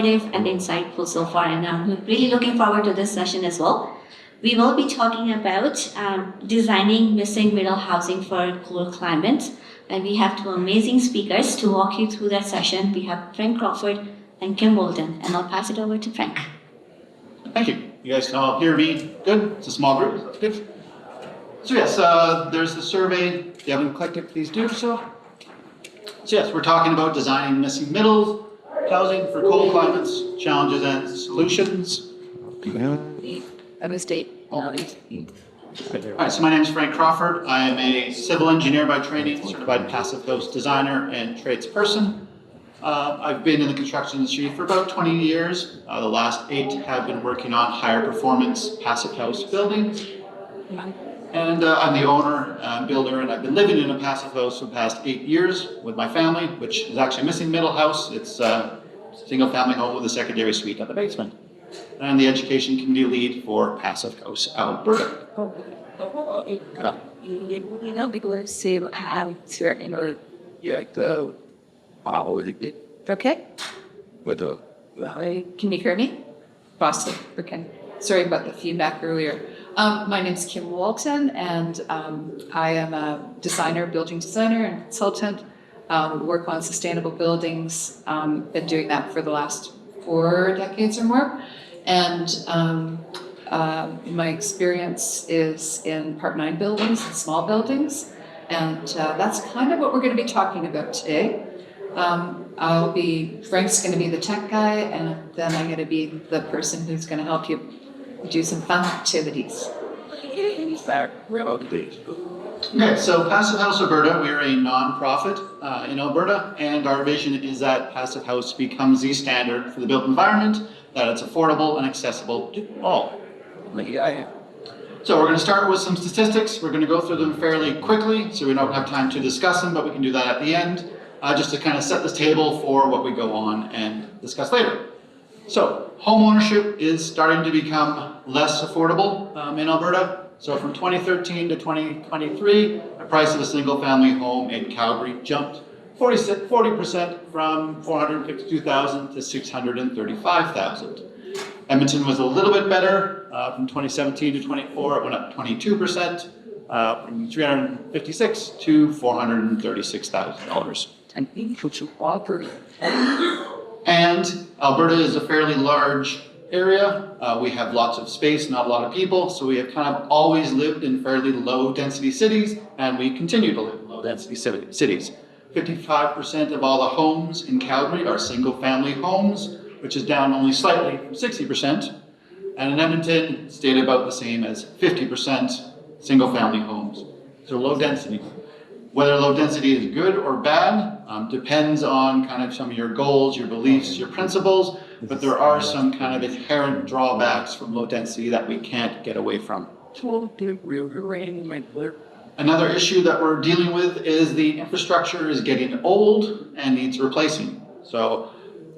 and insightful so far, and I'm really looking forward to this session as well. We will be talking about designing missing middle housing for cold climates, and we have two amazing speakers to walk you through that session. We have Frank Crawford and Kim Walton, and I'll pass it over to Frank. Thank you. You guys can all hear me good? It's a small group, that's good. So yes, there's the survey. If you haven't clicked it, please do so. So yes, we're talking about designing missing middle housing for cold climates, challenges and solutions. A mistake. All right, so my name is Frank Crawford. I am a civil engineer by training, certified passive house designer and tradesperson. I've been in the construction industry for about 20 years. The last 8 have been working on higher performance passive house buildings. And I'm the owner, builder, and I've been living in a passive house for the past 8 years with my family, which is actually a missing middle house. It's a single family home with a secondary suite at the basement. And the education committee lead for Passive House Alberta. You know, people say how certain or okay? Can you hear me? Boston. Okay. Sorry about the feedback earlier. My name is Kim Walton, and I am a designer, building designer and consultant. Work on sustainable buildings. Been doing that for the last 4 decades or more. And my experience is in Part 9 buildings and small buildings. And that's kind of what we're going to be talking about today. Frank's going to be the tech guy, and then I'm going to be the person who's going to help you do some fun activities. Okay, so Passive House Alberta, we're a non-profit in Alberta, and our vision is that Passive House becomes the standard for the built environment, that it's affordable and accessible to all. So we're going to start with some statistics. We're going to go through them fairly quickly, so we don't have time to discuss them, but we can do that at the end, just to kind of set this table for what we go on and discuss later. So home ownership is starting to become less affordable in Alberta. So from 2013 to 2023, the price of a single family home in Calgary jumped 40% from $452,000 to $635,000. Edmonton was a little bit better. From 2017 to 24, it went up 22%, from $356,000 to $436,000. And Alberta is a fairly large area. We have lots of space, not a lot of people, so we have kind of always lived in fairly low density cities, and we continue to live in low density cities. 55% of all the homes in Calgary are single family homes, which is down only slightly from 60%. And in Edmonton, it stayed about the same as 50% single family homes. So low density. Whether low density is good or bad depends on kind of some of your goals, your beliefs, your principles, but there are some kind of inherent drawbacks from low density that we can't get away from. Another issue that we're dealing with is the infrastructure is getting old and needs replacing. So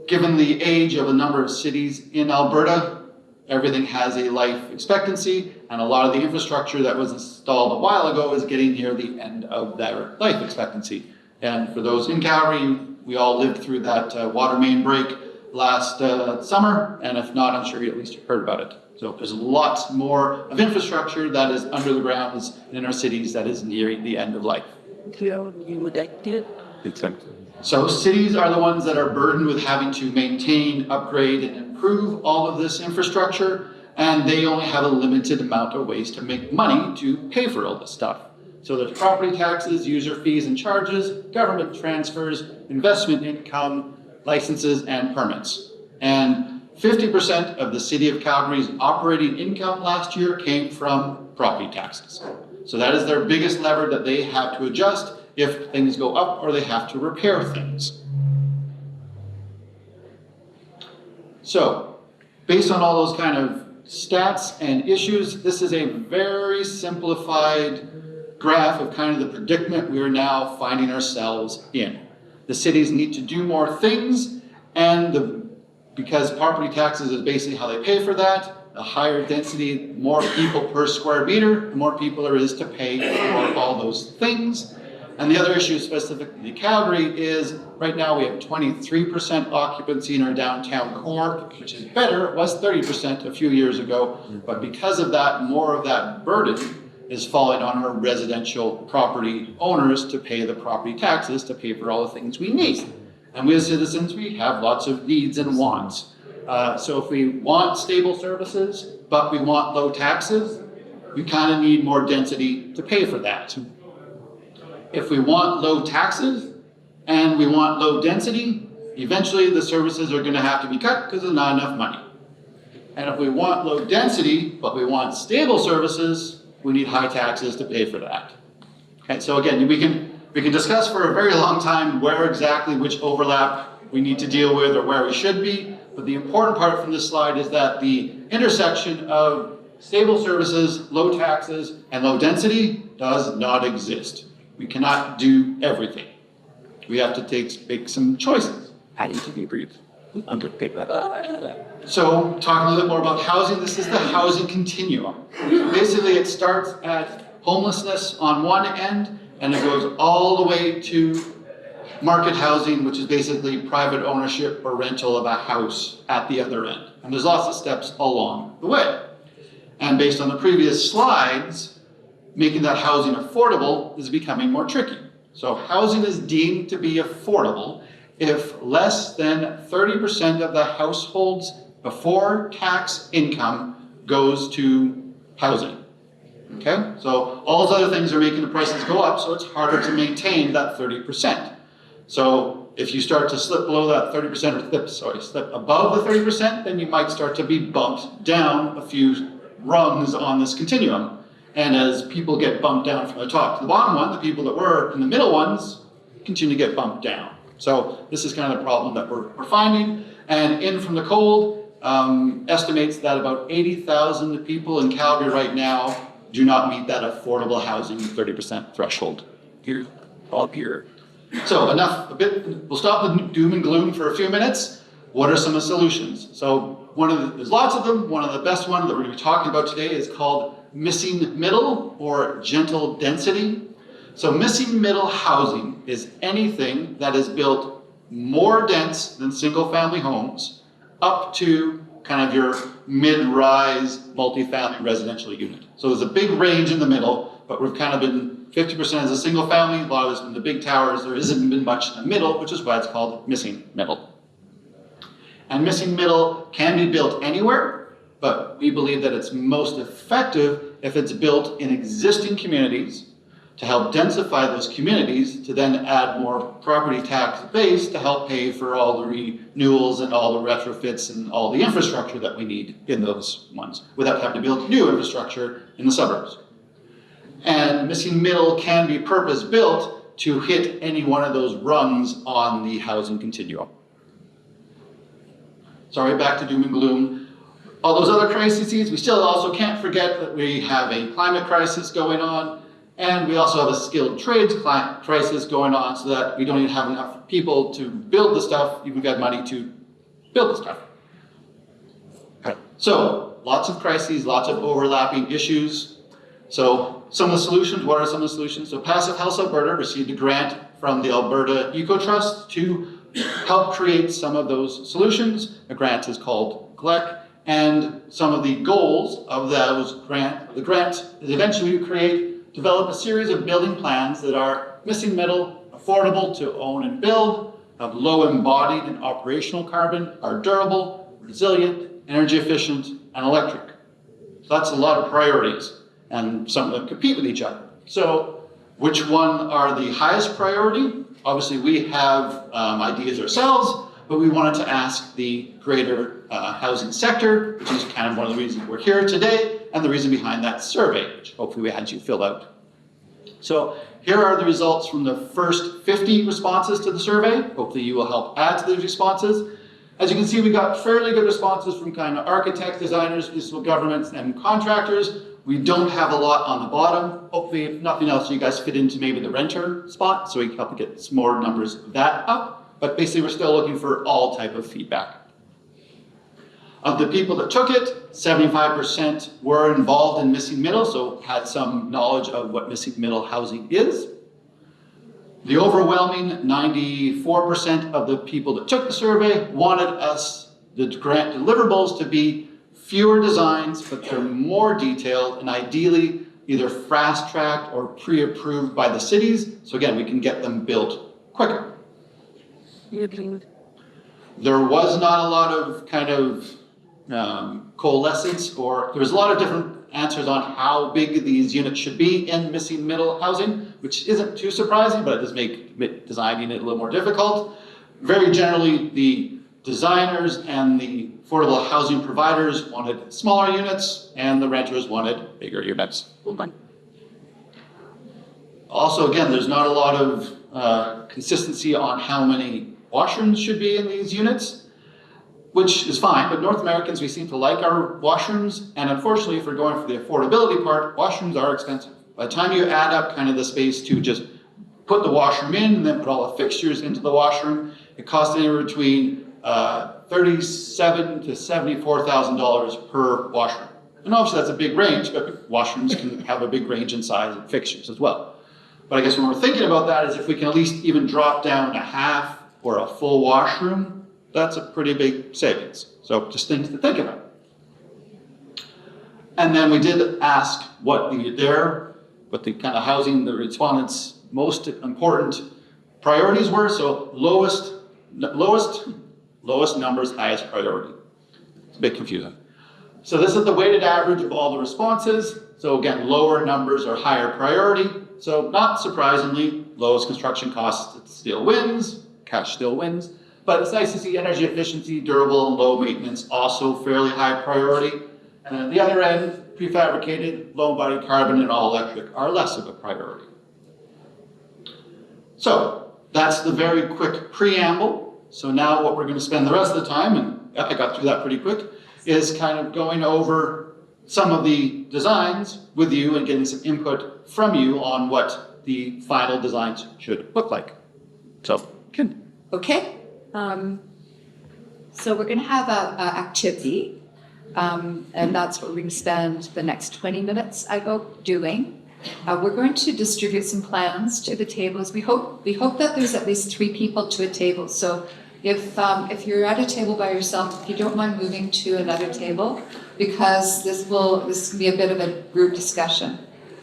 given the age of a number of cities in Alberta, everything has a life expectancy, and a lot of the infrastructure that was installed a while ago is getting near the end of their life expectancy. And for those in Calgary, we all lived through that water main break last summer, and if not, I'm sure you at least heard about it. So there's lots more of infrastructure that is under the ground in our cities that is nearing the end of life. So cities are the ones that are burdened with having to maintain, upgrade, and improve all of this infrastructure, and they only have a limited amount of ways to make money to pay for all this stuff. So there's property taxes, user fees and charges, government transfers, investment income, licenses, and permits. And 50% of the city of Calgary's operating income last year came from property taxes. So that is their biggest lever that they have to adjust if things go up or they have to repair things. So, based on all those kind of stats and issues, this is a very simplified graph of kind of the predicament we are now finding ourselves in. The cities need to do more things, and because property taxes is basically how they pay for that, the higher density, more people per square meter, the more people there is to pay for all those things. And the other issue specifically to Calgary is right now we have 23% occupancy in our downtown core, which is better. It was 30% a few years ago. But because of that, more of that burden is falling on our residential property owners to pay the property taxes, to pay for all the things we need. And we as citizens, we have lots of needs and wants. So if we want stable services, but we want low taxes, we kind of need more density to pay for that. If we want low taxes and we want low density, eventually the services are going to have to be cut because there's not enough money. And if we want low density, but we want stable services, we need high taxes to pay for that. Okay, so again, we can discuss for a very long time where exactly which overlap we need to deal with or where we should be, but the important part from this slide is that the intersection of stable services, low taxes, and low density does not exist. We cannot do everything. We have to make some choices. I need to be brief. So, talking a little bit more about housing, this is the housing continuum. Basically, it starts at homelessness on one end, and it goes all the way to market housing, which is basically private ownership or rental of a house at the other end. And there's lots of steps along the way. And based on the previous slides, making that housing affordable is becoming more tricky. So housing is deemed to be affordable if less than 30% of the household's before tax income goes to housing. Okay? So all those other things are making the prices go up, so it's harder to maintain that 30%. So if you start to slip below that 30% or slip above the 30%, then you might start to be bumped down a few rungs on this continuum. And as people get bumped down from the top to the bottom one, the people that were in the middle ones continue to get bumped down. So this is kind of the problem that we're finding. And In From the Cold estimates that about 80,000 people in Calgary right now do not meet that affordable housing 30% threshold. Here, all here. So enough, we'll stop the doom and gloom for a few minutes. What are some of the solutions? So there's lots of them. One of the best ones that we're going to be talking about today is called missing middle or gentle density. So missing middle housing is anything that is built more dense than single family homes up to kind of your mid-rise multifamily residential unit. So there's a big range in the middle, but we've kind of been 50% as a single family, a lot of it's been the big towers, there hasn't been much in the middle, which is why it's called missing middle. And missing middle can be built anywhere, but we believe that it's most effective if it's built in existing communities to help densify those communities, to then add more property tax base to help pay for all the renewals and all the retrofits and all the infrastructure that we need in those ones, without having to build new infrastructure in the suburbs. And missing middle can be purpose-built to hit any one of those rungs on the housing continuum. Sorry, back to doom and gloom. All those other crises, we still also can't forget that we have a climate crisis going on, and we also have a skilled trades crisis going on, so that we don't even have enough people to build the stuff, we've got money to build the stuff. Okay. So, lots of crises, lots of overlapping issues. So, some of the solutions, what are some of the solutions? So, Passive House Alberta received a grant from the Alberta Ecotrust to help create some of those solutions. The grant is called GLEC, and some of the goals of the grant is eventually to develop a series of building plans that are missing middle, affordable to own and build, have low embodied and operational carbon, are durable, resilient, energy efficient, and electric. So that's a lot of priorities, and some of them compete with each other. So which one are the highest priority? Obviously we have ideas ourselves, but we wanted to ask the greater housing sector, which is kind of one of the reasons we're here today, and the reason behind that survey, which hopefully we had you fill out. So here are the results from the first 50 responses to the survey. Hopefully you will help add to those responses. As you can see, we got fairly good responses from kind of architects, designers, municipal governments, and contractors. We don't have a lot on the bottom. Hopefully, if nothing else, you guys fit into maybe the renter spot, so we can help get some more numbers of that up. But basically, we're still looking for all type of feedback. Of the people that took it, 75% were involved in missing middle, so had some knowledge of what missing middle housing is. The overwhelming 94% of the people that took the survey wanted us, the grant deliverables, to be fewer designs, but they're more detailed and ideally either fast-tracked or pre-approved by the cities. So again, we can get them built quicker. There was not a lot of kind of coalescence, or there was a lot of different answers on how big these units should be in missing middle housing, which isn't too surprising, but it does make designing it a little more difficult. Very generally, the designers and the affordable housing providers wanted smaller units, and the renters wanted bigger units. Also, again, there's not a lot of consistency on how many washrooms should be in these units, which is fine, but North Americans, we seem to like our washrooms, and unfortunately, if we're going for the affordability part, washrooms are expensive. By the time you add up kind of the space to just put the washroom in and then put all the fixtures into the washroom, it costs anywhere between $37,000 to $74,000 per washroom. And obviously that's a big range, but washrooms can have a big range in size and fixtures as well. But I guess when we're thinking about that is if we can at least even drop down to half or a full washroom, that's a pretty big savings. So just things to think about. And then we did ask what the kind of housing, the respondents' most important priorities were. So lowest numbers, highest priority. It's a bit confusing. So this is the weighted average of all the responses. So again, lower numbers are higher priority. So not surprisingly, lowest construction costs, it still wins, cash still wins. But it's nice to see energy efficiency, durable, and low maintenance also fairly high priority. And on the other end, prefabricated, low embodied carbon, and all electric are less of a priority. So that's the very quick preamble. So now what we're going to spend the rest of the time, and I got through that pretty quick, is kind of going over some of the designs with you and getting some input from you on what the final designs should look like. So, Ken. Okay. So we're going to have an activity, and that's what we're going to spend the next 20 minutes, I hope, doing. We're going to distribute some plans to the tables. We hope that there's at least 3 people to a table. So if you're at a table by yourself, if you don't mind moving to another table, because this can be a bit of a group discussion.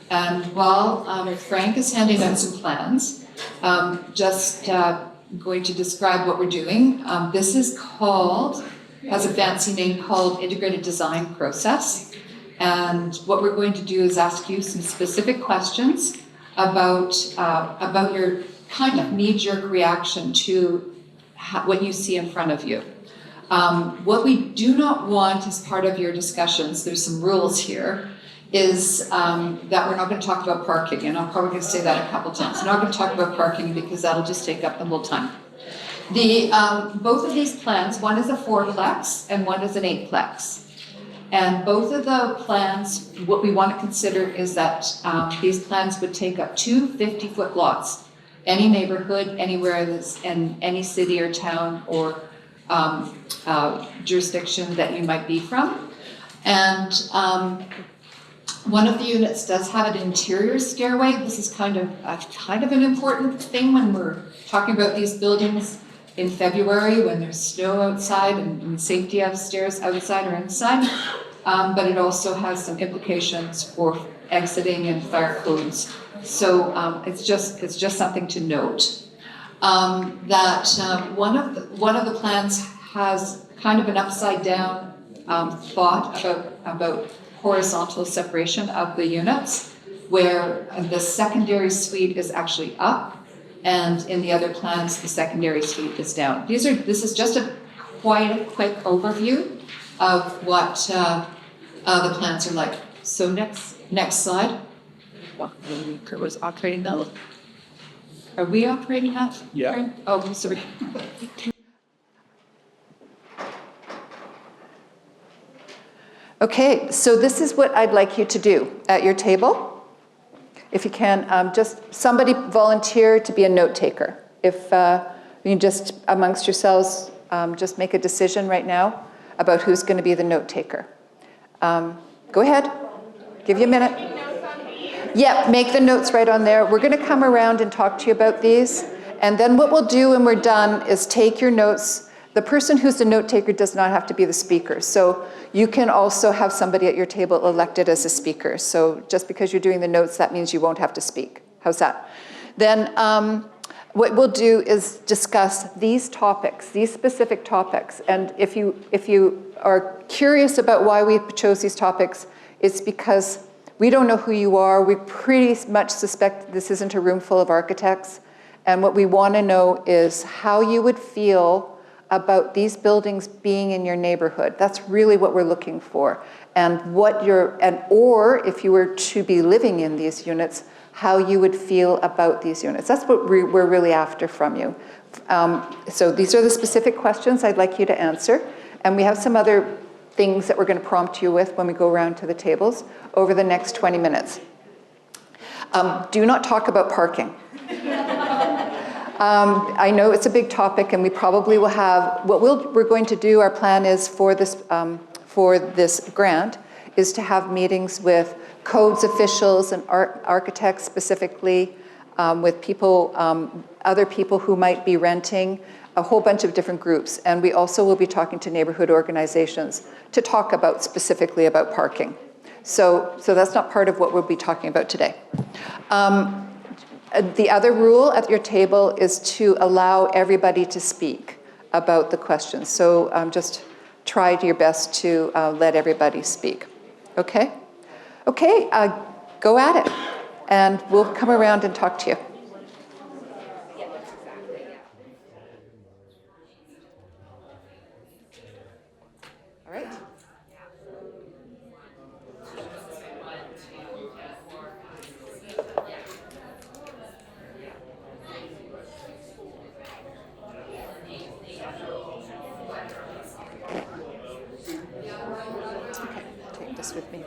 And while Frank is handing out some plans, going to describe what we're doing. This has a fancy name called Integrated Design Process. And what we're going to do is ask you some specific questions about your kind of knee-jerk reaction to what you see in front of you. What we do not want as part of your discussions, there's some rules here, is that we're not going to talk about parking, and I'm probably going to say that a couple times. We're not going to talk about parking because that'll just take up the whole time. Both of these plans, one is a 4-plex and one is an 8-plex. And both of the plans, what we want to consider is that these plans would take up 2 50-foot lots. Any neighborhood, anywhere that's in any city or town or jurisdiction that you might be from. And one of the units does have an interior stairway. This is kind of an important thing when we're talking about these buildings in February when there's snow outside and safety of stairs outside or inside. But it also has some implications for exiting and fire codes. So it's just something to note. That one of the plans has kind of an upside down thought about horizontal separation of the units, where the secondary suite is actually up, and in the other plans the secondary suite is down. This is just quite a quick overview of what the plans are like. So next slide. Was operating now. Are we operating that? Yeah. Oh, sorry. Okay, so this is what I'd like you to do at your table. If you can, just somebody volunteer to be a note taker. If you can just amongst yourselves, just make a decision right now about who's going to be the note taker. Go ahead. Give you a minute. Yeah, make the notes right on there. We're going to come around and talk to you about these. And then what we'll do when we're done is take your notes. The person who's the note taker does not have to be the speaker. So you can also have somebody at your table elected as a speaker. So just because you're doing the notes, that means you won't have to speak. How's that? Then what we'll do is discuss these topics, these specific topics. And if you are curious about why we chose these topics, it's because we don't know who you are. We pretty much suspect this isn't a room full of architects. And what we want to know is how you would feel about these buildings being in your neighborhood. That's really what we're looking for. And or if you were to be living in these units, how you would feel about these units. That's what we're really after from you. So these are the specific questions I'd like you to answer. And we have some other things that we're going to prompt you with when we go around to the tables over the next 20 minutes. Do not talk about parking. I know it's a big topic, and we probably will have, we're going to do, our plan is for this grant, is to have meetings with codes officials and architects specifically, with people, other people who might be renting, a whole bunch of different groups. And we also will be talking to neighborhood organizations to talk about specifically about parking. So that's not part of what we'll be talking about today. The other rule at your table is to allow everybody to speak about the questions. So just try your best to let everybody speak. Okay? Okay, go at it. And we'll come around and talk to you. All right. Take this with me.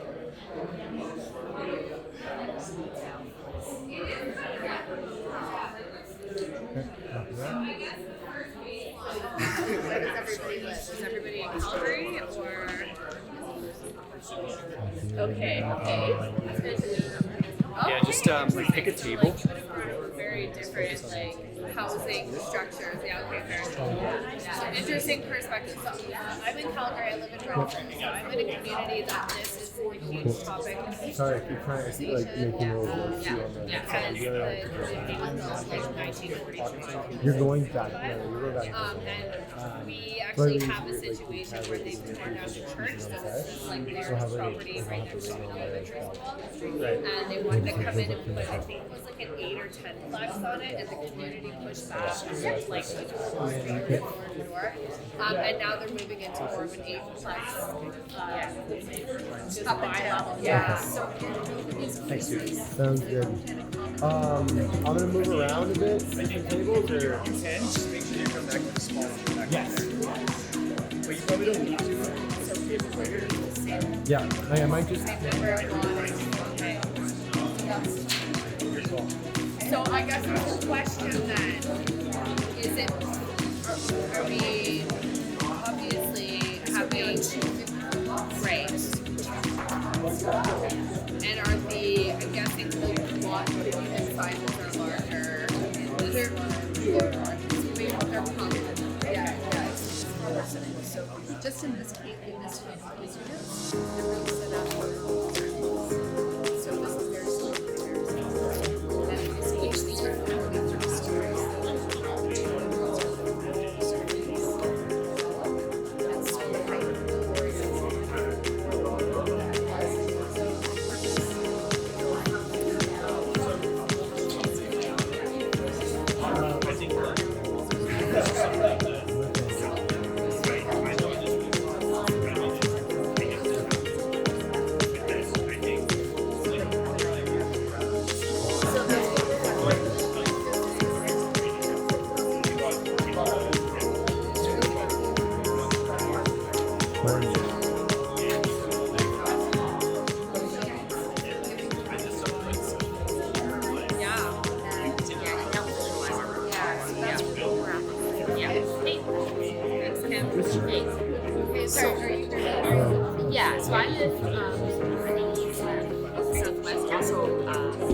Is everybody in Calgary or? Okay. Yeah, just like pick a table. Very different housing structures. Yeah, okay, fair. Yeah. Interesting perspective. So I'm in Calgary, I live in Crawford. So I'm in a community that this is a huge topic. Sorry, I keep trying to see like making a little more too on the Because the community was built like 1942. You're going back. No, you're going back. And we actually have a situation where they've torn down the church, so this is like their property right next to an elementary school. And they wanted to come in and put, I think it was like an 8 or 10 flags on it, and the community pushed back, like the door. And now they're moving into more of an 8-plex. Just wide level. Yeah. So Thanks, dude. Sounds good. I'm gonna move around a bit. Different tables, or Just make sure you come back to the small one. yes. But you probably don't need to. Yeah, I might just. So I guess the question then is it, are we obviously having, right? And are I'm guessing the lot unit sizes are larger in this one? They're common. Yeah. So just in this case, units, the room set up for so this is very slow. Yeah, so I live southwest, also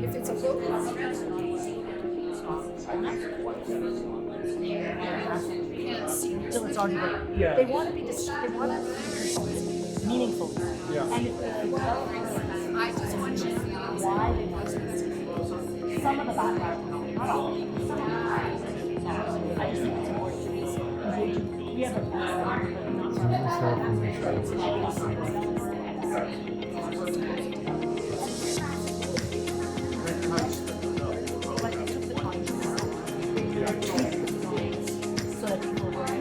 If it's a local can't see. Till it's already there. Yeah. They want to be meaningful. Yeah. And if the I just want you to know why they want to some of the background, not all. I just think it's important to be engaging. We have a so that people will have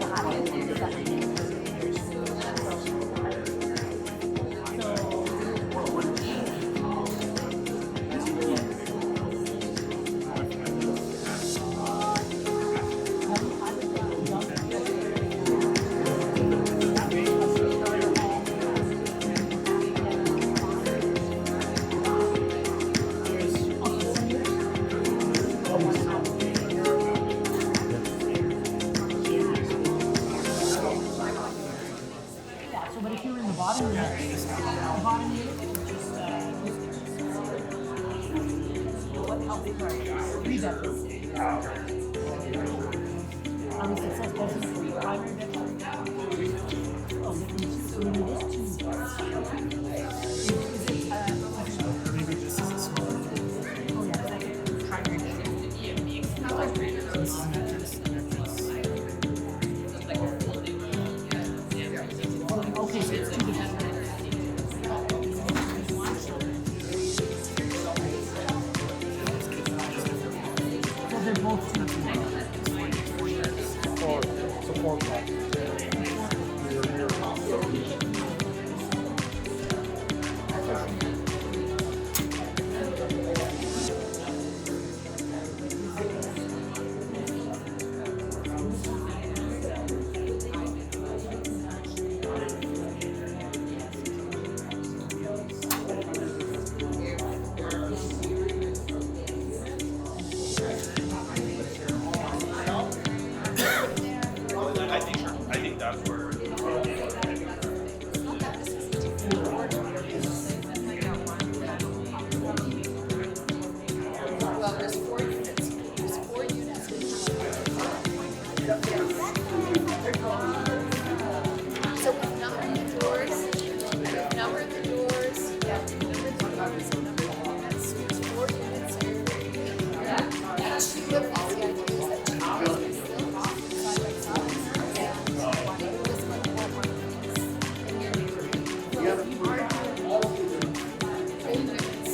So, but if you're in the bottom unit, how big are you? 3 bedrooms. At least it says bedroom 3, primary bedroom. Oh, so it is 2 beds. Maybe this is a small. Oh, yeah, like primary bedroom. So this is an entrance. Okay, so it's 2 bedrooms. So they're both 2 bedrooms. So 4 blocks. I think that's where. well, there's 4 units. There's 4 units. So we number the doors. Number the doors. Yeah. Number the doors. Number the units. There's 4 units here. Yeah. And 2 of these, the idea is that 2 of these are built side by side. Yeah. This one will have one of these. And here you are doing 3 units.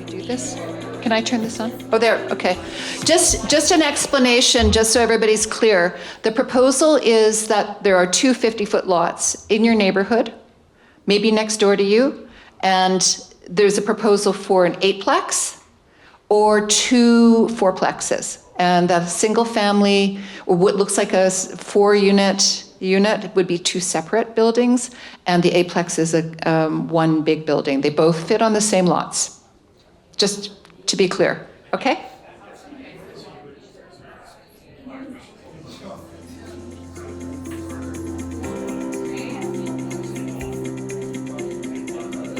Do this? Can I turn this on? Oh, there, okay. Just an explanation, just so everybody's clear. The proposal is that there are 2 50-foot lots in your neighborhood, maybe next door to you, and there's a proposal for an 8-plex or 2 4-plexes. And the single family, or what looks like a 4-unit unit would be 2 separate buildings, and the 8-plex is one big building. They both fit on the same lots. Just to be clear, okay?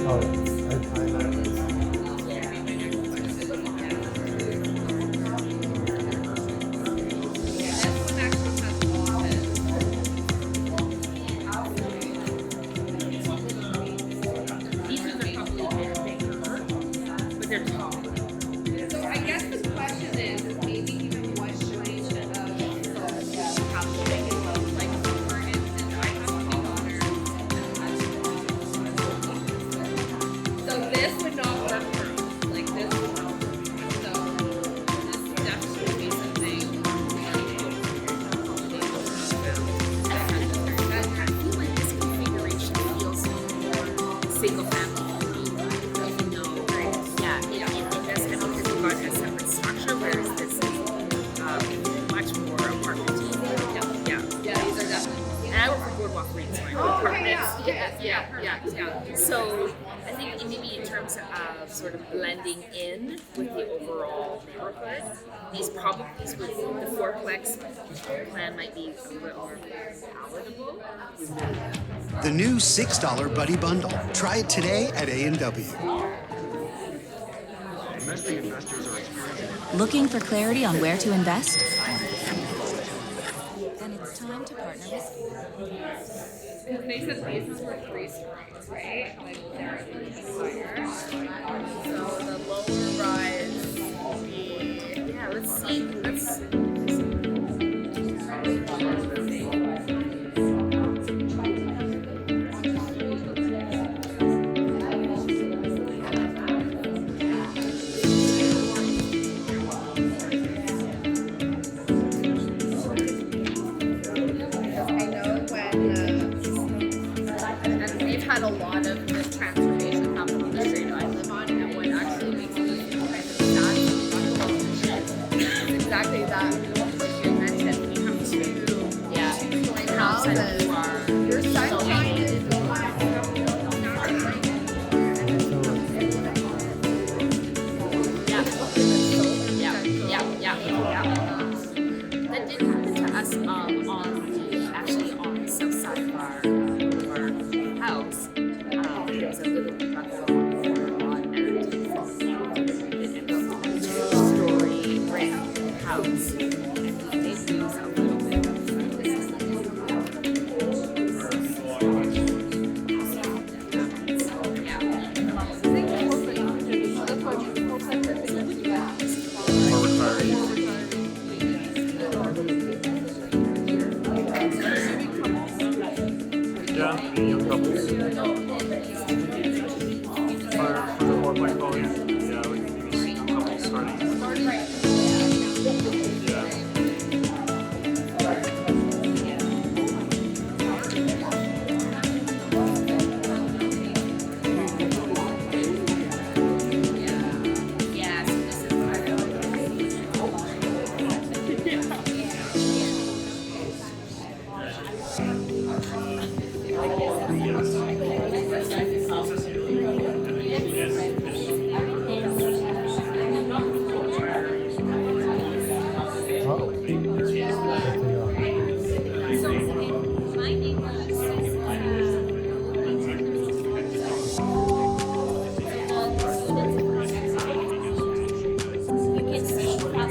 Oh, So I guess the question is maybe even what should of how big it looks. Like for instance, I have a big owner. So this would offerings for apartments. Yeah. So I think maybe in terms of sort of blending in with the overall neighborhood, these properties with the fourplex plan might be a little more palatable. The new $6 Buddy Bundle. Try it today at A&W. Looking for clarity on where to invest? Then it's time to partner with. They said these were 3 stories, right? Like they're higher. So the lower rise will be, yeah, let's see. Had a lot of this transformation happen on the street I live on, and what actually makes me kind of sad is exactly that, what you mentioned. When you have two joint houses, your sunshine is that did happen to us on the south side of our house. There was a little rough lot and a two-story brick house, and we did lose a little bit of this. Yeah, young couples. For the fourplex volume, yeah, like young couples starting. Yeah. Yeah, so this is part of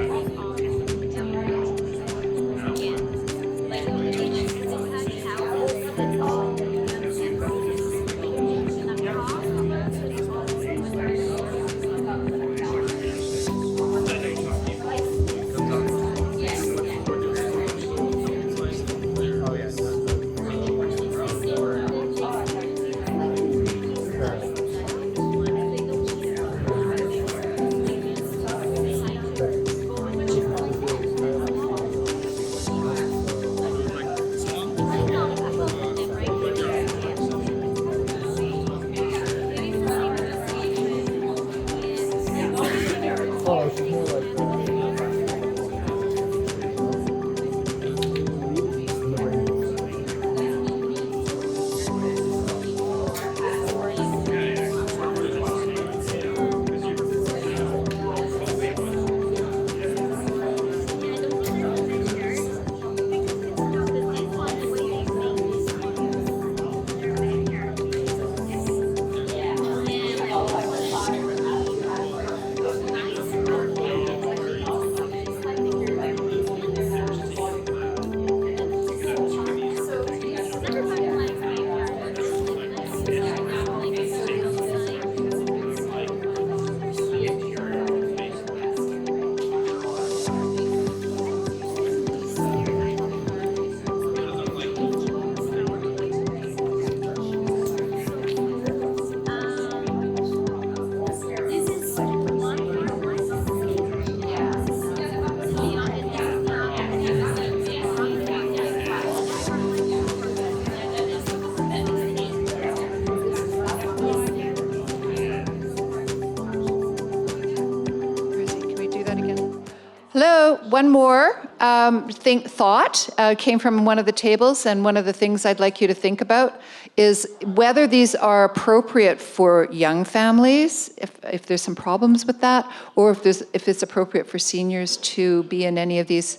Hello, one more. thought came from one of the tables, and one of the things I'd like you to think about is whether these are appropriate for young families, if there's some problems with that, or if it's appropriate for seniors to be in any of these.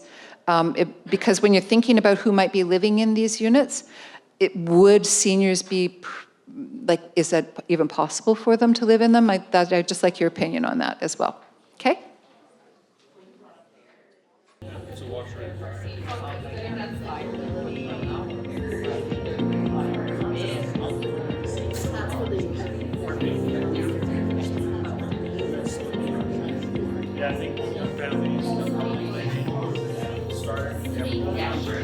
Because when you're thinking about who might be living in these units, would seniors be, like, is that even possible for them to live in them? I'd just like your opinion on that as well. Okay? Yeah, I think families start retiring,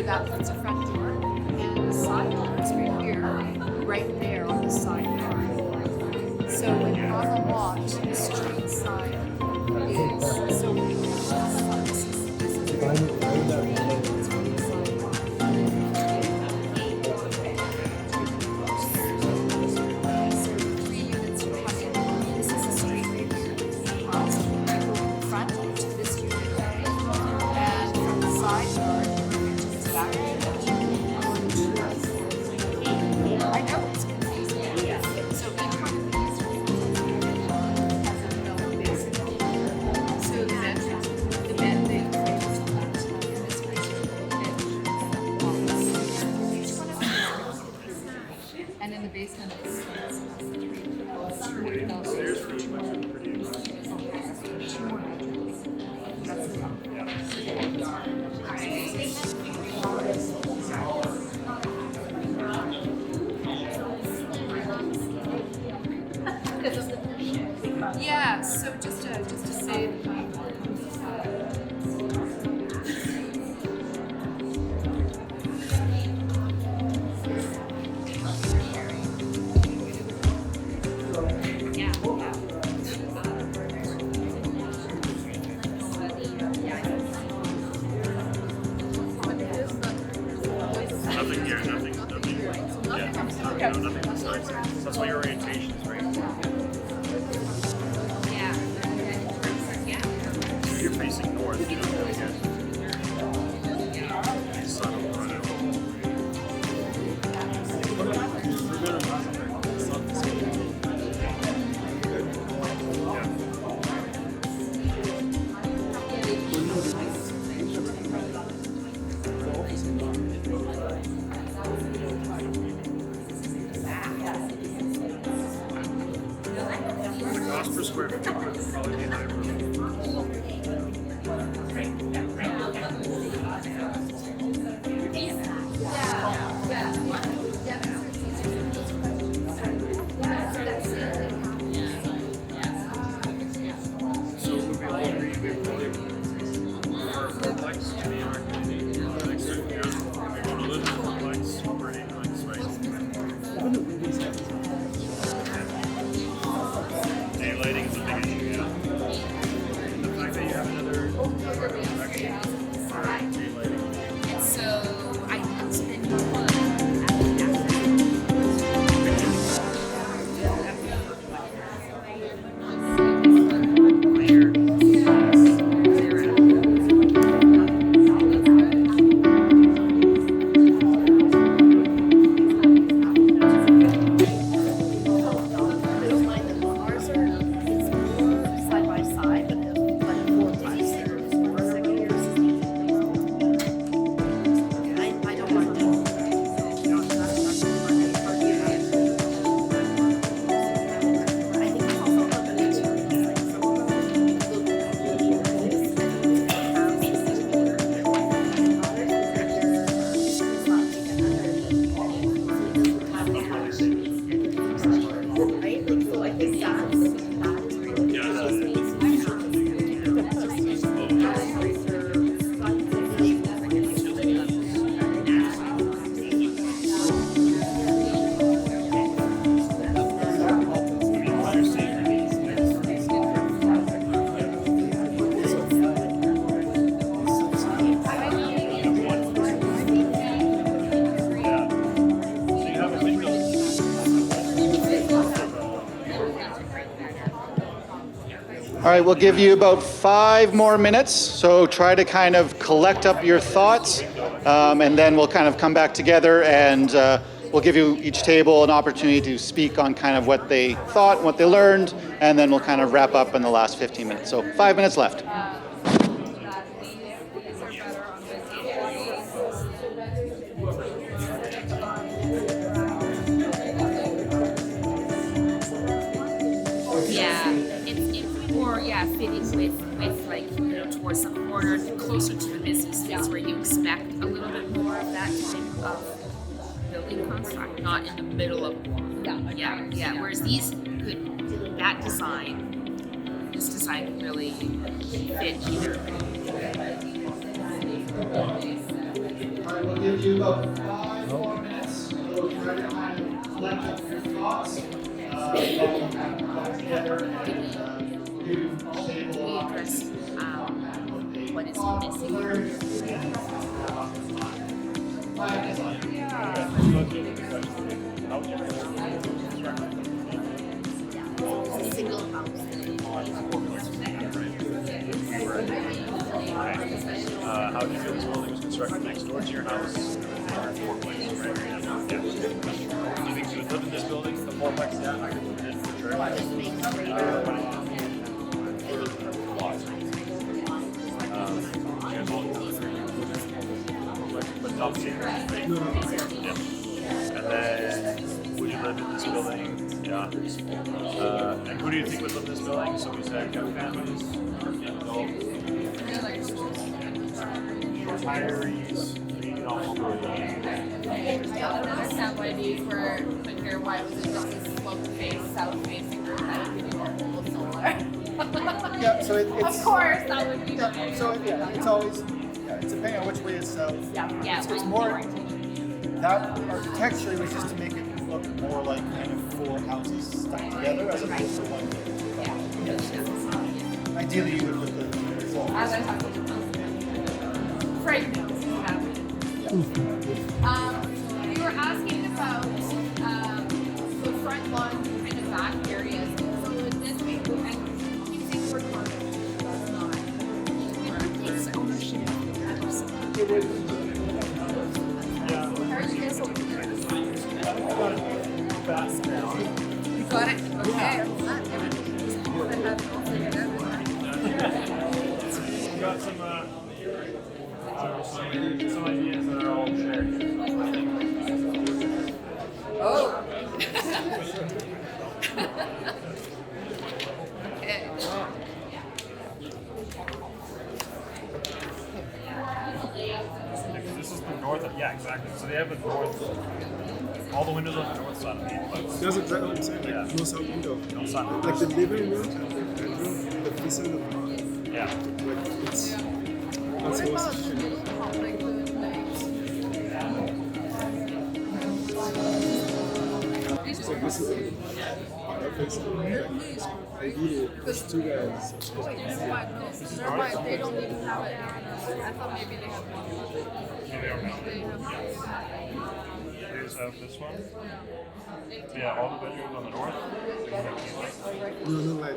That's the front door, and the side door is right here, right there on the side door. So when you're on the lot, the street side is, so this is And so I think it's been fun. All right, we'll give you about 5 more minutes, so try to kind of collect up your thoughts, and then we'll kind of come back together and we'll give you each table an opportunity to speak on kind of what they thought, what they learned, and then we'll kind of wrap up in the last 15 minutes. So 5 minutes left. With like, you know, towards the corner, closer to the business space where you expect a little bit more of that type of building construct, not in the middle of yeah. Whereas these could, that design, this design could really fit either. All right, we'll give you about 5 more minutes. So try to kind of collect up your thoughts. Then we'll kind of come together and do We address what is missing. Single house. How do you feel this building was constructed next door to your house? Yeah. Do you think you would live in this building, the fourplex? Yeah, I could live in it for sure. But top secret, right? Yeah. And then, would you live in this building? Yeah. And who do you think would live in this building? So we said young families, young adults, retirees, I don't understand why these were put here. Why was it just a slope face, south facing roof? That would be more solar. Yeah, so it's Of course, that would be. it's always it's depending on which way it's south. Yeah. It's more that architecture was just to make it look more like kind of 4 houses stuck together as opposed to one. Yeah. Ideally, you would put the As I talked about, Frank knows what's happening. We were asking about the front lawn kind of back areas. So in this way, and you think we're confident that's not. It's ownership. How are you guys opening this? You got it? Okay. We've got some ideas that are all shared. Oh. Okay. This is the north. Yeah, exactly. So they have a north. All the windows on the north side of the place. That's exactly what I'm saying. Yeah. No south window. No sun. Like the living room and the bedroom, the facing of the Yeah. like it's that's what's so this is They need it. There's two guys. Wait, never mind. No, never mind. They don't even have it. I thought maybe they have one. They don't have They have They just have this one. Yeah, all the bedrooms on the north. They don't have any lights. No, like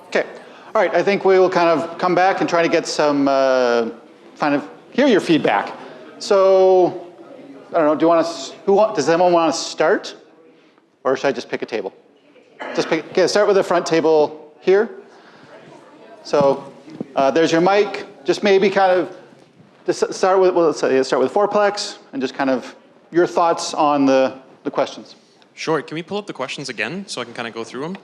Okay. All right. I think we will kind of come back and try to get some kind of hear your feedback. So I don't know. Do you want to? Does anyone want to start, or should I just pick a table? Just pick. Okay. Start with the front table here. So there's your mic. Just maybe kind of just start with let's start with fourplex and just kind of your thoughts on the questions. Sure. Can we pull up the questions again so I can kind of go through them?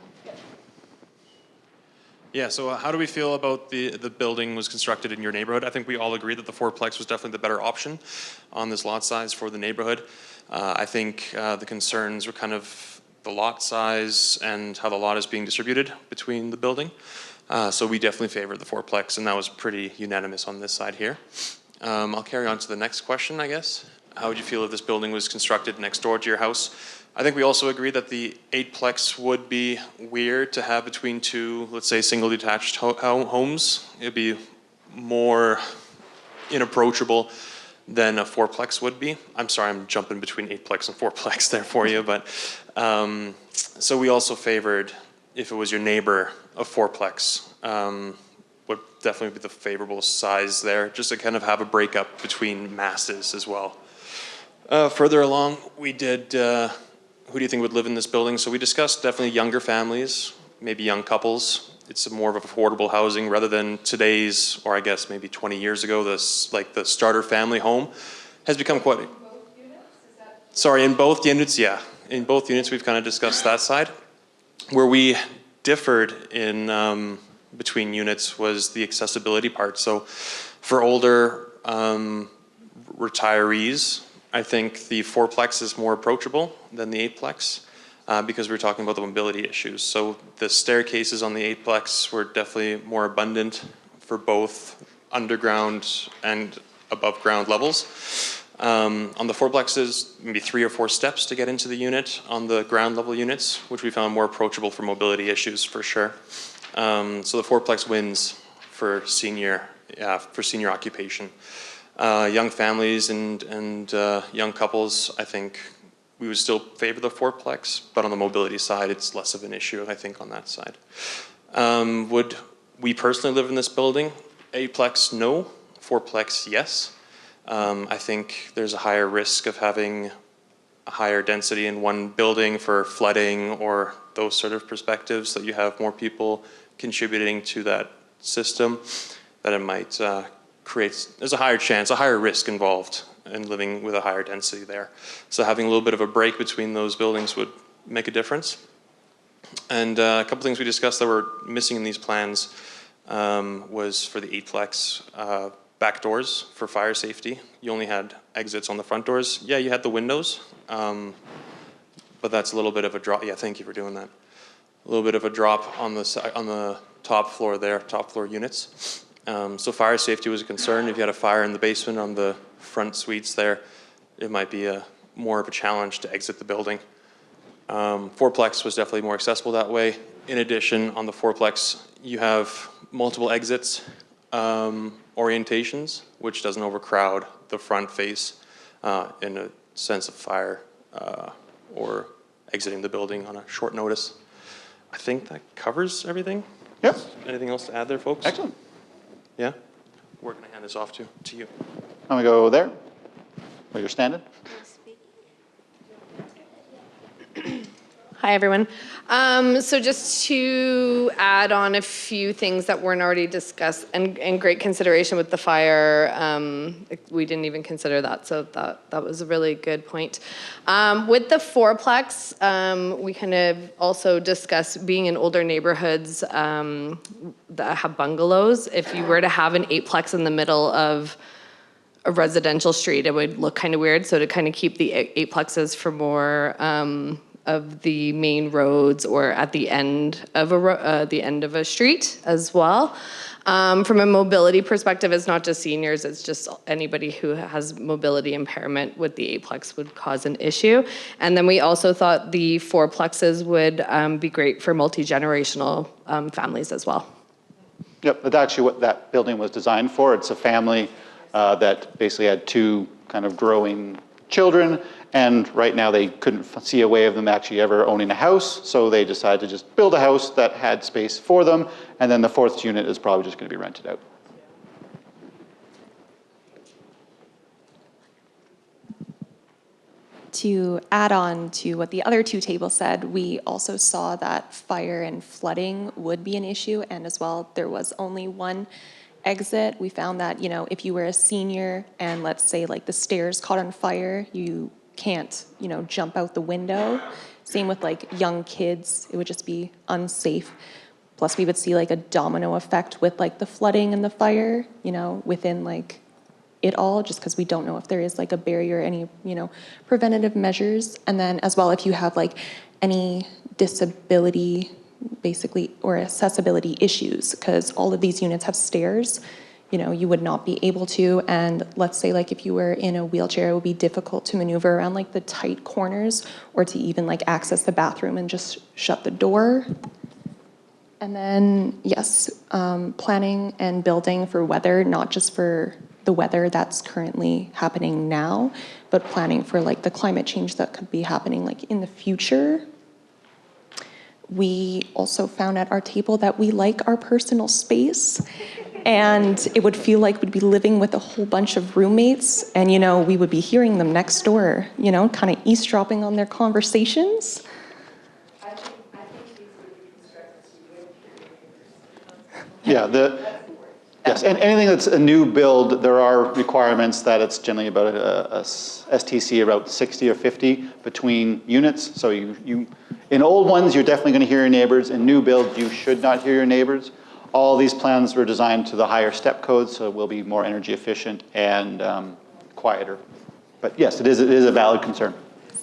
Yeah, so how do we feel about the building was constructed in your neighborhood? I think we all agree that the fourplex was definitely the better option on this lot size for the neighborhood. I think the concerns were kind of the lot size and how the lot is being distributed between the building. So we definitely favored the fourplex, and that was pretty unanimous on this side here. I'll carry on to the next question, I guess. How would you feel if this building was constructed next door to your house? I think we also agree that the eightplex would be weird to have between two, let's say, single detached homes. It'd be more inapproachable than a fourplex would be. I'm sorry, I'm jumping between eightplex and fourplex there for you, but so we also favored, if it was your neighbor, a fourplex would definitely be the favorable size there, just to kind of have a breakup between masses as well. Further along, we did. Who do you think would live in this building? So we discussed definitely younger families, maybe young couples. It's more of affordable housing rather than today's, or I guess maybe 20 years ago, this like the starter family home has become quite. Sorry, in both units, yeah. In both units, we've kind of discussed that side. Where we differed in between units was the accessibility part. So for older retirees, I think the fourplex is more approachable than the eightplex because we're talking about the mobility issues. So the staircases on the eightplex were definitely more abundant for both underground and above ground levels. On the fourplexes, maybe 3 or 4 steps to get into the unit on the ground level units, which we found more approachable for mobility issues for sure. So the fourplex wins for senior occupation. Young families and young couples, I think we would still favor the fourplex, but on the mobility side, it's less of an issue, I think, on that side. Would we personally live in this building? Eightplex, no. Fourplex, yes. I think there's a higher risk of having a higher density in one building for flooding or those sort of perspectives, that you have more people contributing to that system, that it might there's a higher chance, a higher risk involved in living with a higher density there. So having a little bit of a break between those buildings would make a difference. And a couple things we discussed that were missing in these plans was for the eightplex, back doors for fire safety. You only had exits on the front doors. Yeah, you had the windows, but that's a little bit of a drop. Yeah, thank you for doing that. A little bit of a drop on the top floor there, top floor units. So fire safety was a concern. If you had a fire in the basement on the front suites there, it might be more of a challenge to exit the building. Fourplex was definitely more accessible that way. In addition, on the fourplex, you have multiple exits, orientations, which doesn't overcrowd the front face in a sense of fire or exiting the building on a short notice. I think that covers everything. Yep. Anything else to add there, folks? Excellent. Yeah? Where can I hand this off to you? I'm gonna go there, where you're standing. Hi, everyone. So just to add on a few things that weren't already discussed, and great consideration with the fire, we didn't even consider that, so that was a really good point. With the fourplex, we kind of also discussed being in older neighborhoods that have bungalows. If you were to have an eightplex in the middle of a residential street, it would look kind of weird, so to kind of keep the eightplexes for more the main roads or at the end of a street as well. From a mobility perspective, it's not just seniors, it's just anybody who has mobility impairment with the eightplex would cause an issue. And then we also thought the fourplexes would be great for multi-generational families as well. Yep, that's actually what that building was designed for. It's a family that basically had two kind of growing children, and right now they couldn't see a way of them actually ever owning a house, so they decided to just build a house that had space for them, and then the fourth unit is probably just going to be rented out. To add on to what the other two tables said, we also saw that fire and flooding would be an issue, and as well, there was only one exit. We found that, you know, if you were a senior and let's say like the stairs caught on fire, you can't, you know, jump out the window. Same with like young kids, it would just be unsafe. Plus we would see like a domino effect with like the flooding and the fire, you know, within like it all, just because we don't know if there is like a barrier, any, you know, preventative measures. And then as well, if you have like any disability basically, or accessibility issues, because all of these units have stairs, you know, you would not be able to, and let's say like if you were in a wheelchair, it would be difficult to maneuver around like the tight corners or to even like access the bathroom and just shut the door. And then, yes, planning and building for weather, not just for the weather that's currently happening now, but planning for like the climate change that could be happening like in the future. We also found at our table that we like our personal space, and it would feel like we'd be living with a whole bunch of roommates, and you know, we would be hearing them next door, you know, kind of eavesdropping on their conversations. Yeah, yes, and anything that's a new build, there are requirements that it's generally about a STC about 60 or 50 between units. So you in old ones, you're definitely going to hear your neighbors. In new builds, you should not hear your neighbors. All these plans were designed to the higher step codes, so it will be more energy efficient and quieter. But yes, it is a valid concern.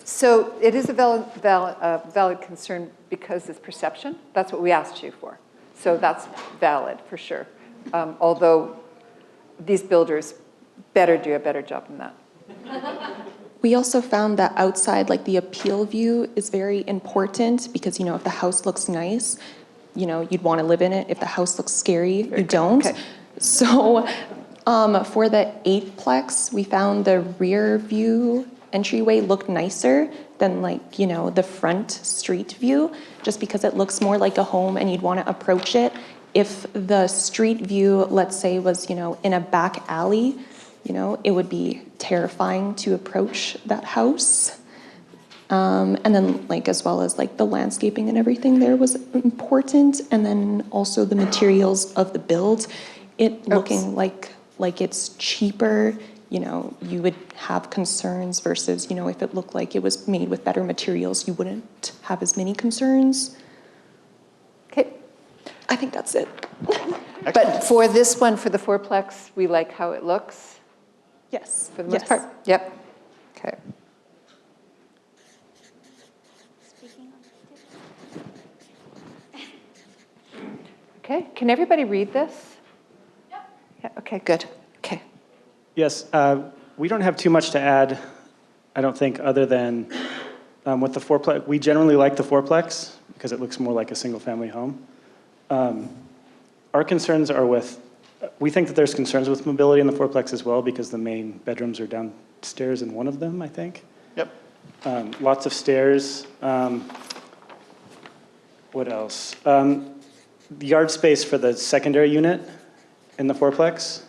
So it is a valid concern because it's perception. That's what we asked you for. So that's valid for sure. Although these builders better do a better job than that. We also found that outside, like the appeal view is very important because, you know, if the house looks nice, you know, you'd want to live in it. If the house looks scary, you don't. Okay. So for the eightplex, we found the rear view entryway looked nicer than like, you know, the front street view, just because it looks more like a home and you'd want to approach it. If the street view, let's say, was, you know, in a back alley, you know, it would be terrifying to approach that house. And then, like, as well as like the landscaping and everything there was important. And then also the materials of the build, it looking like it's cheaper, you know, you would have concerns versus, you know, if it looked like it was made with better materials, you wouldn't have as many concerns. Okay. I think that's it. But for this one, for the fourplex, we like how it looks? Yes. For the most part? Yep. Okay. Okay, can everybody read this? Yep. Yeah, okay, good. Okay. Yes, we don't have too much to add, I don't think, other than with the fourplex. We generally like the fourplex because it looks more like a single-family home. Our concerns are with, we think that there's concerns with mobility in the fourplex as well because the main bedrooms are downstairs in one of them, I think. Yep. Lots of stairs. What else? The yard space for the secondary unit in the fourplex,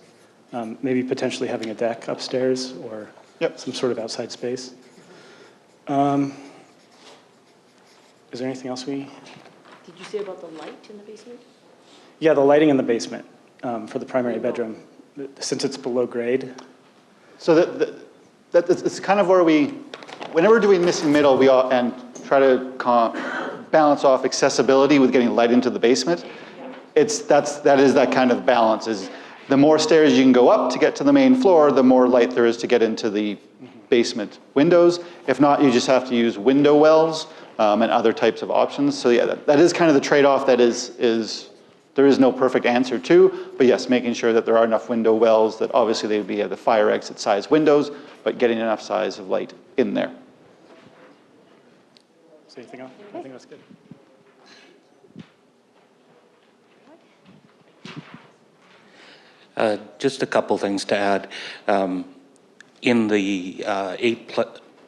maybe potentially having a deck upstairs or some sort of outside space. Is there anything else we? Did you say about the light in the basement? Yeah, the lighting in the basement for the primary bedroom, since it's below grade. So it's kind of where whenever we're doing missing middle, we all and try to balance off accessibility with getting light into the basement. That is that kind of balance. Is the more stairs you can go up to get to the main floor, the more light there is to get into the basement windows. If not, you just have to use window wells and other types of options. So yeah, that is kind of the trade-off that there is no perfect answer to, but yes, making sure that there are enough window wells, that obviously they would be the fire exit size windows, but getting enough size of light in there. So anything else? I think that's good. Just a couple things to add. In the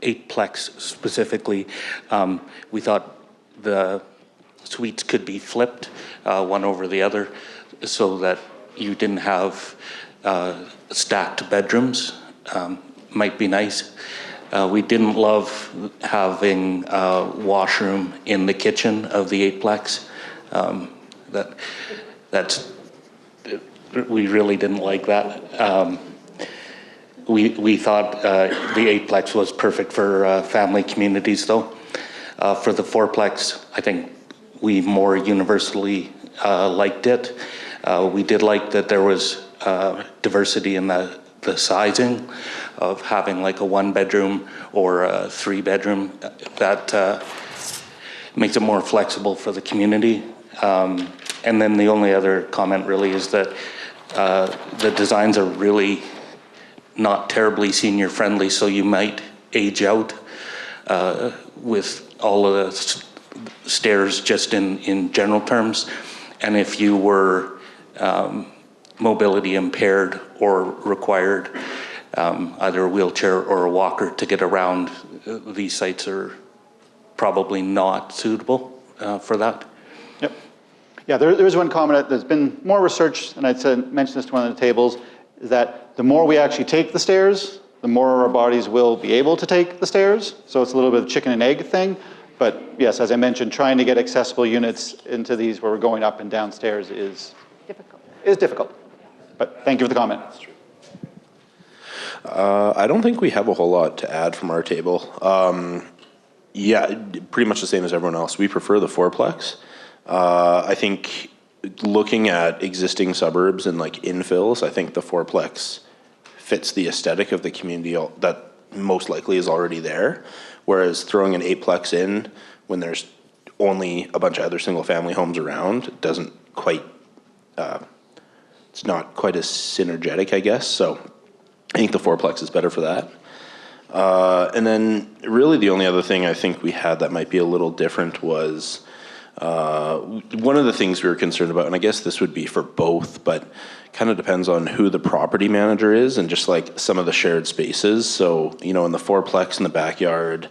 eightplex specifically, we thought the suites could be flipped one over the other so that you didn't have stacked bedrooms. Might be nice. We didn't love having a washroom in the kitchen of the eightplex. We really didn't like that. We thought the eightplex was perfect for family communities though. For the fourplex, I think we more universally liked it. We did like that there was diversity in the sizing of having like a 1-bedroom or a 3-bedroom. That makes it more flexible for the community. And then the only other comment really is that the designs are really not terribly senior friendly, so you might age out with all of the stairs just in general terms. And if you were mobility impaired or required either a wheelchair or a walker to get around, these sites are probably not suitable for that. Yep. Yeah, there's one comment. There's been more research, and I'd mentioned this to one of the tables, is that the more we actually take the stairs, the more our bodies will be able to take the stairs. So it's a little bit of a chicken and egg thing. But yes, as I mentioned, trying to get accessible units into these where we're going up and down stairs is difficult. But thank you for the comment. I don't think we have a whole lot to add from our table. Yeah, pretty much the same as everyone else. We prefer the fourplex. I think looking at existing suburbs and like infills, I think the fourplex fits the aesthetic of the community that most likely is already there. Whereas throwing an eightplex in when there's only a bunch of other single family homes around doesn't quite, it's not quite as synergetic, I guess. So I think the fourplex is better for that. And then really the only other thing I think we had that might be a little different was one of the things we were concerned about, and I guess this would be for both, but kind of depends on who the property manager is and just like some of the shared spaces. So, you know, in the fourplex in the backyard,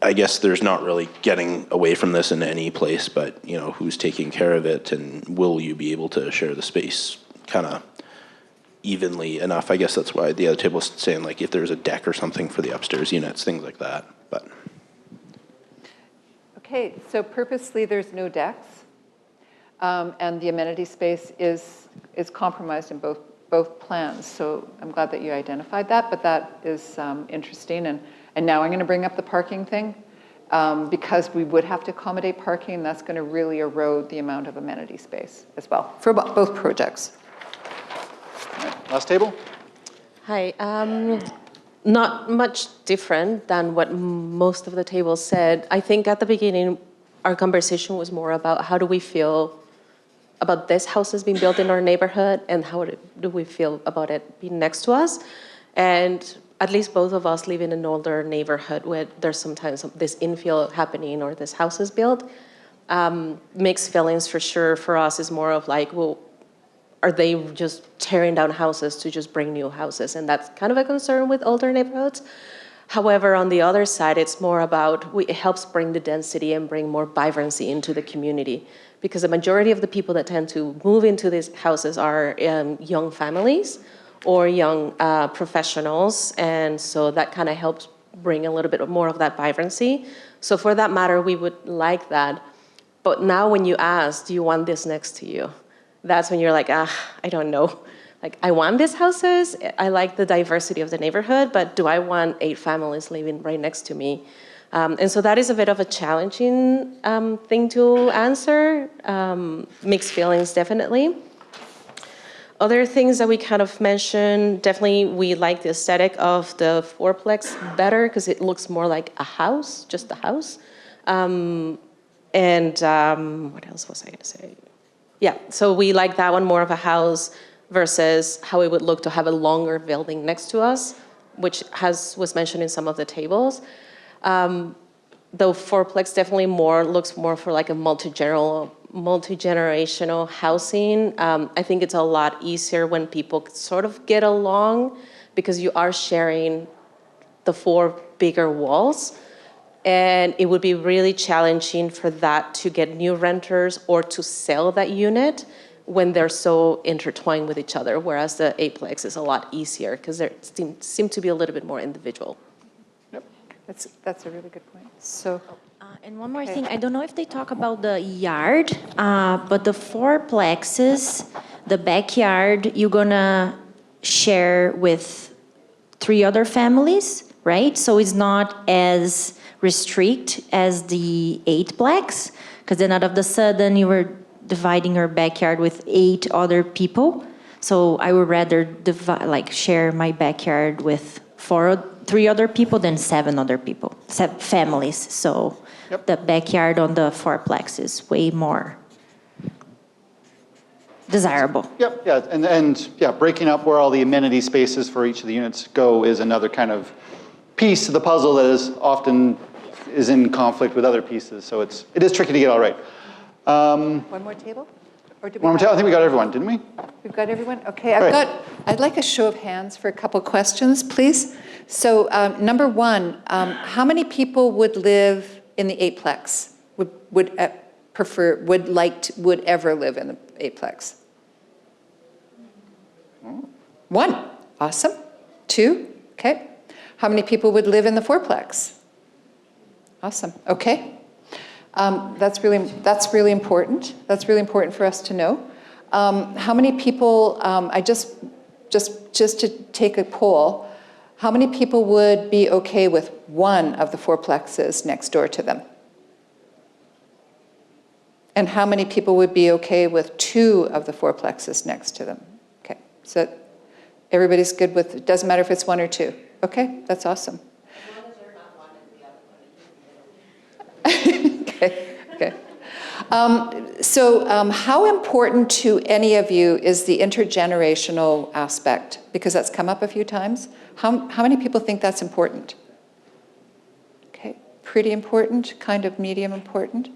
I guess there's not really getting away from this in any place, but, you know, who's taking care of it and will you be able to share the space kind of evenly enough? I guess that's why the other table is saying like if there's a deck or something for the upstairs units, things like that. But okay, so purposely there's no decks, and the amenity space is compromised in both plans. So I'm glad that you identified that, but that is interesting. And now I'm going to bring up the parking thing, because we would have to accommodate parking. That's going to really erode the amount of amenity space as well for both projects. Last table. Hi. Not much different than what most of the tables said. I think at the beginning, our conversation was more about how do we feel about this houses being built in our neighborhood and how do we feel about it being next to us. And at least both of us live in an older neighborhood where there's sometimes this infill happening or this house is built. Mixed feelings for sure for us is more of like, well, are they just tearing down houses to just bring new houses? And that's kind of a concern with older neighborhoods. However, on the other side, it's more about, it helps bring the density and bring more vibrancy into the community. Because the majority of the people that tend to move into these houses are young families or young professionals. And so that kind of helps bring a little bit more of that vibrancy. So for that matter, we would like that. But now when you ask, do you want this next to you? That's when you're like, I don't know. Like, I want these houses. I like the diversity of the neighborhood, but do I want 8 families living right next to me? And so that is a bit of a challenging thing to answer. Mixed feelings, definitely. Other things that we kind of mentioned, definitely we like the aesthetic of the fourplex better because it looks more like a house, just a house. What else was I going to say? Yeah, so we like that one more of a house versus how it would look to have a longer building next to us, which was mentioned in some of the tables. The fourplex definitely looks more for like a multi-generational housing. I think it's a lot easier when people sort of get along because you are sharing the 4 bigger walls. And it would be really challenging for that to get new renters or to sell that unit when they're so intertwined with each other, whereas the eightplex is a lot easier because they seem to be a little bit more individual. Yep, that's a really good point. So. And one more thing, I don't know if they talk about the yard, but the fourplexes, the backyard, you're gonna share with 3 other families, right? So it's not as restrict as the eightplex, because then all of a sudden you were dividing your backyard with 8 other people. So I would rather share my backyard with 3 other people than 7 other people, 7 families. So the backyard on the fourplex is way more desirable. Yep, yeah, and breaking up where all the amenity spaces for each of the units go is another kind of piece of the puzzle that is often in conflict with other pieces. So it is tricky to get all right. One more table? Or did we one more table? I think we got everyone, didn't we? We've got everyone? Okay, I'd like a show of hands for a couple questions, please. So number 1, how many people would live in the eightplex? Would ever live in the eightplex? 1, awesome. 2, okay. How many people would live in the fourplex? Awesome, okay. That's really important. That's really important for us to know. How many people, just to take a poll, how many people would be okay with 1 of the fourplexes next door to them? And how many people would be okay with 2 of the fourplexes next to them? Okay, so everybody's good with, it doesn't matter if it's 1 or 2. Okay, that's awesome. Okay. How important to any of you is the intergenerational aspect? Because that's come up a few times. How many people think that's important? Okay, pretty important, kind of medium important.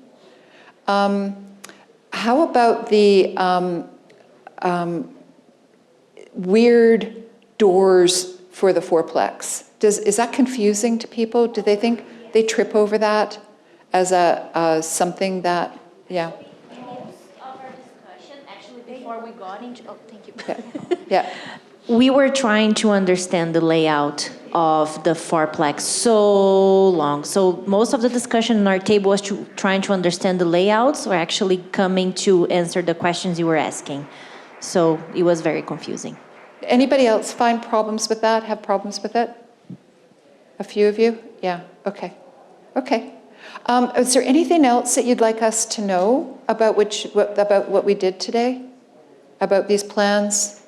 How about the weird doors for the fourplex? Is that confusing to people? Do they think they trip over that as something that, yeah? Before we got into, thank you. Yeah. We were trying to understand the layout of the fourplex so long. So most of the discussion on our table was trying to understand the layouts or actually coming to answer the questions you were asking. So it was very confusing. Anybody else find problems with that, have problems with it? A few of you? Yeah, okay. Okay. Is there anything else that you'd like us to know about what we did today? About these plans?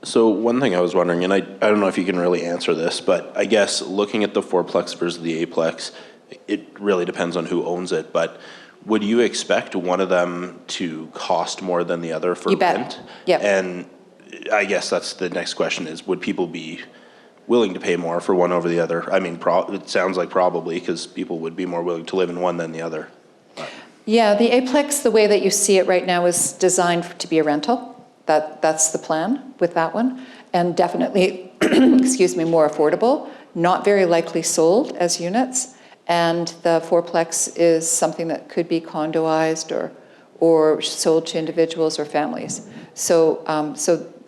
So one thing I was wondering, and I don't know if you can really answer this, but I guess looking at the fourplex versus the eightplex, it really depends on who owns it, but would you expect one of them to cost more than the other for rent? Yep. And I guess that's the next question is, would people be willing to pay more for one over the other? I mean, it sounds like probably, because people would be more willing to live in one than the other. Yeah, the eightplex, the way that you see it right now, is designed to be a rental. That's the plan with that one. And definitely, excuse me, more affordable, not very likely sold as units. And the fourplex is something that could be condoized or sold to individuals or families. So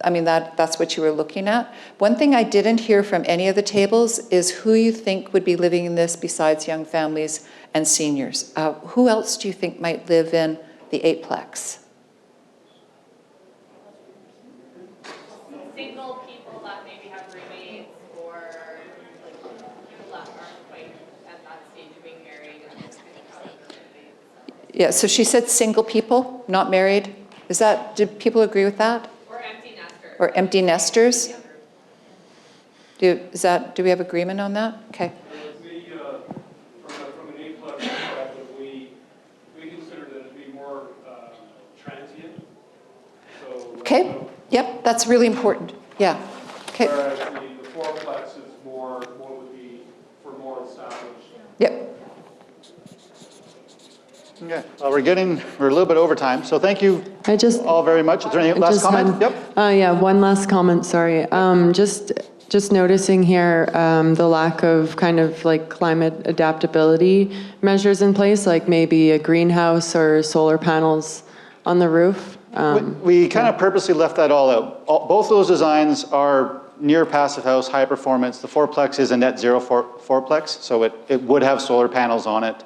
I mean, that's what you were looking at. One thing I didn't hear from any of the tables is who you think would be living in this besides young families and seniors. Who else do you think might live in the eightplex? Single people that maybe have roommates or people that aren't quite at that stage of being married. And Yeah, so she said single people, not married. Is that, do people agree with that? Or empty nesters. Or empty nesters? Do we have agreement on that? Okay. From an A-plus perspective, we consider that to be more transient. So, Okay, yep, that's really important. Yeah. Okay. Whereas the fourplex is more would be for more established. Yep. Okay, well, we're a little bit over time, so thank you all very much. Is there any last comment? Yep. Yeah, one last comment, sorry. Just noticing here the lack of kind of like climate adaptability measures in place, like maybe a greenhouse or solar panels on the roof. We kind of purposely left that all out. Both those designs are near passive house, high performance. The fourplex is a net zero fourplex, so it would have solar panels on it.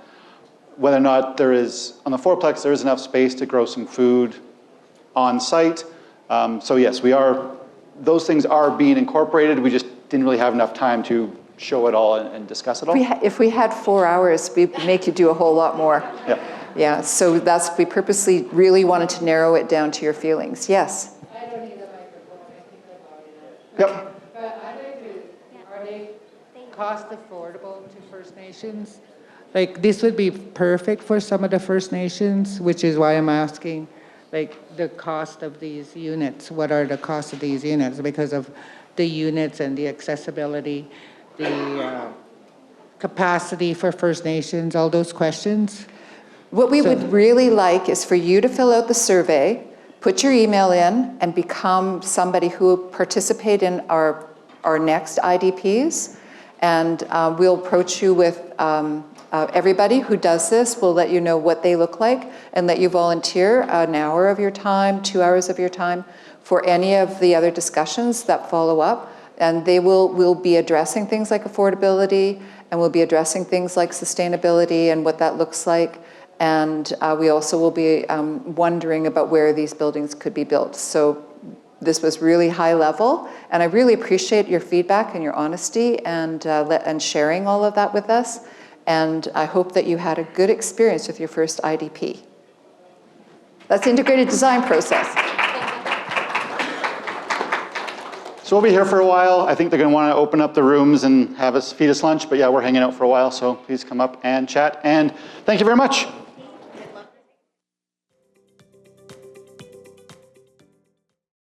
Whether or not there is, on the fourplex, there is enough space to grow some food on site. So yes, those things are being incorporated. We just didn't really have enough time to show it all and discuss it all. If we had 4 hours, we'd make you do a whole lot more. Yeah. Yeah, so we purposely really wanted to narrow it down to your feelings. Yes? I don't need the microphone, I think about it. Yep. But are they cost affordable to First Nations? Like, this would be perfect for some of the First Nations, which is why I'm asking, like, the cost of these units. What are the costs of these units? Because of the units and the accessibility, the capacity for First Nations, all those questions. What we would really like is for you to fill out the survey, put your email in, and become somebody who will participate in our next IDPs. And we'll approach you with everybody who does this. We'll let you know what they look like and let you volunteer an hour of your time, 2 hours of your time for any of the other discussions that follow up. And we'll be addressing things like affordability, and we'll be addressing things like sustainability and what that looks like. And we also will be wondering about where these buildings could be built. So this was really high level, and I really appreciate your feedback and your honesty and sharing all of that with us. And I hope that you had a good experience with your first IDP. That's integrated design process. So we'll be here for a while. I think they're going to want to open up the rooms and feed us lunch. But yeah, we're hanging out for a while, so please come up and chat. And thank you very much.